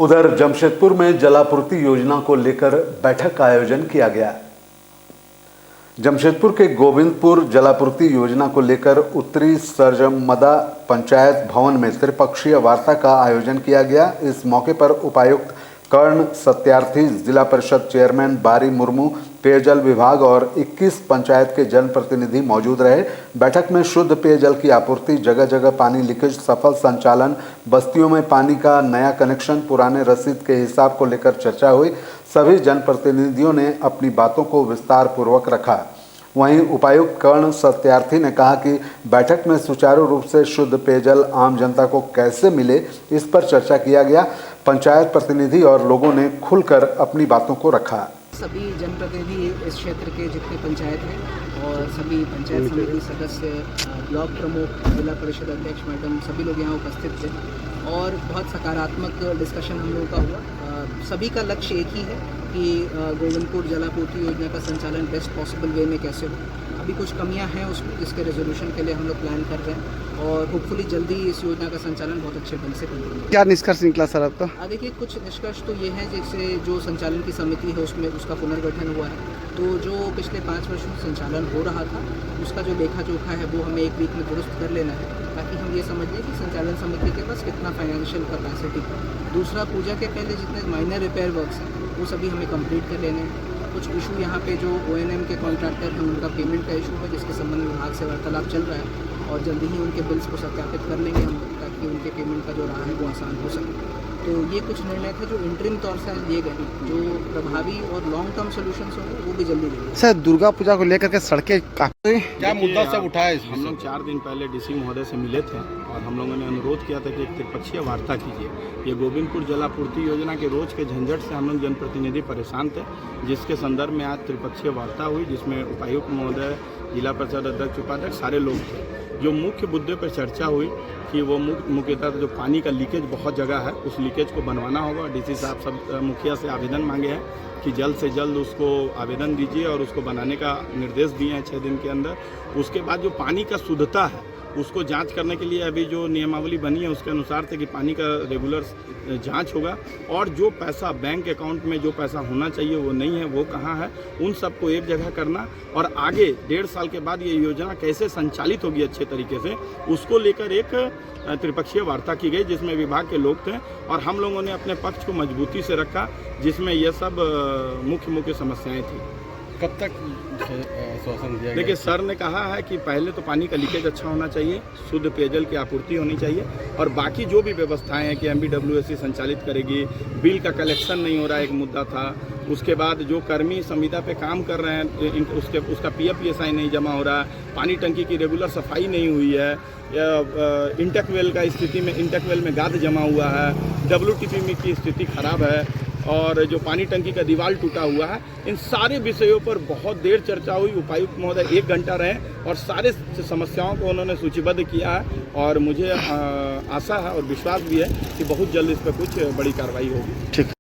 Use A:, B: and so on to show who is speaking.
A: उधर जमशेदपुर में जलापूर्ति योजना को लेकर बैठक का आयोजन किया गया। जमशेदपुर के गोविंदपुर जलापूर्ति योजना को लेकर उत्तरी सरजमदा पंचायत भवन में त्रिपक्षीय वार्ता का आयोजन किया गया। इस मौके पर उपायुक्त कर्ण सत्यार्थी, जिला परिषद चेयरमैन बारी मुर्मू, पेयजल विभाग और 21 पंचायत के जनप्रतिनिधि मौजूद रहे। बैठक में शुद्ध पेयजल की आपूर्ति, जगह जगह पानी लीकेज सफल संचालन, बस्तियों में पानी का नया कनेक्शन, पुराने रसीद के हिसाब को लेकर चर्चा हुई। सभी जनप्रतिनिधियों ने अपनी बातों को विस्तार पूर्वक रखा। वहीं उपायुक्त कर्ण सत्यार्थी ने कहा कि बैठक में सुचारू रूप से शुद्ध पेयजल आम जनता को कैसे मिले, इस पर चर्चा किया गया। पंचायत प्रतिनिधि और लोगों ने खुलकर अपनी बातों को रखा।
B: सभी जनप्रतिनिधि इस क्षेत्र के जितने पंचायत हैं और सभी पंचायत समिति सदस्य, ब्लॉक प्रमुख, जिला परिषद अध्यक्ष मैडम, सभी लोग यहाँ उपस्थित थे और बहुत सकारात्मक डिस्कशन हम लोगों का हुआ। सभी का लक्ष्य एक ही है कि गोविंदपुर जलापूर्ति योजना का संचालन बेस्ट पॉसिबल वे में कैसे हो। अभी कुछ कमियां हैं इसके रेजोल्यूशन के लिए हम लोग प्लान कर रहे हैं और होपफुली जल्दी इस योजना का संचालन बहुत अच्छे ढंग से करेंगे।
C: क्या निष्कर्ष निकला सर आपका?
B: देखिए, कुछ निष्कर्ष तो ये है, जैसे जो संचालन की समिति है उसमें उसका पुनर्गठन हुआ है, तो जो पिछले 5 वर्षों में संचालन हो रहा था उसका जो लेखा जोखा है वो हमें 1 वीक में दुरुस्त कर लेना है, ताकि हम ये समझ लें कि संचालन समिति के पास कितना फाइनेंशियल कैपेसिटी है। दूसरा, पूजा के पहले जितने माइनर रिपेयर वर्क्स हैं वो सभी हमें कंप्लीट कर लेने हैं। कुछ इशू यहाँ पे जो ONM के कॉन्ट्रैक्टर हैं उनका पेमेंट का इशू है, जिसके संबंध में विभाग से वार्तालाप चल रहा है और जल्दी ही उनके बिल्स को सत्यापित कर लेंगे हम, ताकि उनके पेमेंट का जो राह है वो आसान हो सके। तो ये कुछ निर्णय थे जो इंटरिम तौर से लिए गए, जो प्रभावी और लॉन्ग टर्म सोल्यूशंस होंगे वो भी जल्दी लेंगे।
C: सर, दुर्गा पूजा को लेकर के सड़कें काफी
D: क्या मुद्दा सब उठाया है? हम लोग 4 दिन पहले DC महोदय से मिले थे और हम लोगों ने अनुरोध किया था कि एक त्रिपक्षीय वार्ता कीजिए। ये गोविंदपुर जलापूर्ति योजना के रोज के झंझट से हम लोग जनप्रतिनिधि परेशान थे, जिसके संदर्भ में आज त्रिपक्षीय वार्ता हुई, जिसमें उपायुक्त महोदय, जिला परिषद अध्यक्ष, उपाध्यक्ष सारे लोग थे। जो मुख्य मुद्दे पर चर्चा हुई कि वो मुख्यतः जो पानी का लीकेज बहुत जगह है, उस लीकेज को बनवाना होगा। DC साहब सब मुखिया से आवेदन मांगे हैं कि जल्द से जल्द उसको आवेदन दीजिए और उसको बनाने का निर्देश दिए हैं 6 दिन के अंदर। उसके बाद जो पानी का शुद्धता है उसको जांच करने के लिए अभी जो नियमावली बनी है उसके अनुसार से कि पानी का रेगुलर जांच होगा और जो पैसा बैंक अकाउंट में जो पैसा होना चाहिए वो नहीं है, वो कहाँ है, उन सबको एक जगह करना और आगे 1.5 साल के बाद ये योजना कैसे संचालित होगी अच्छे तरीके से, उसको लेकर एक त्रिपक्षीय वार्ता की गई, जिसमें विभाग के लोग थे और हम लोगों ने अपने पक्ष को मजबूती से रखा, जिसमें ये सब मुख्य समस्याएँ थी।
E: कब तक आश्वासन दिया?
D: देखिए, सर ने कहा है कि पहले तो पानी का लीकेज अच्छा होना चाहिए, शुद्ध पेयजल की आपूर्ति होनी चाहिए और बाकी जो भी व्यवस्थाएं हैं कि MBWSC संचालित करेगी, बिल का कलेक्शन नहीं हो रहा है, एक मुद्दा था। उसके बाद जो कर्मी संविदा पे काम कर रहे हैं उसका PF PSI नहीं जमा हो रहा है, पानी टंकी की रेगुलर सफाई नहीं हुई है, इंटेक वेल का स्थिति में इंटेक वेल में गाद जमा हुआ है, WTP में की स्थिति खराब है और जो पानी टंकी का दीवार टूटा हुआ है, इन सारे विषयों पर बहुत देर चर्चा हुई। उपायुक्त महोदय 1 घंटा रहे और सारे समस्याओं को उन्होंने सूचीबद्ध किया है और मुझे आशा है और विश्वास भी है कि बहुत जल्द इस पर कुछ बड़ी कार्रवाई होगी।
C: ठीक।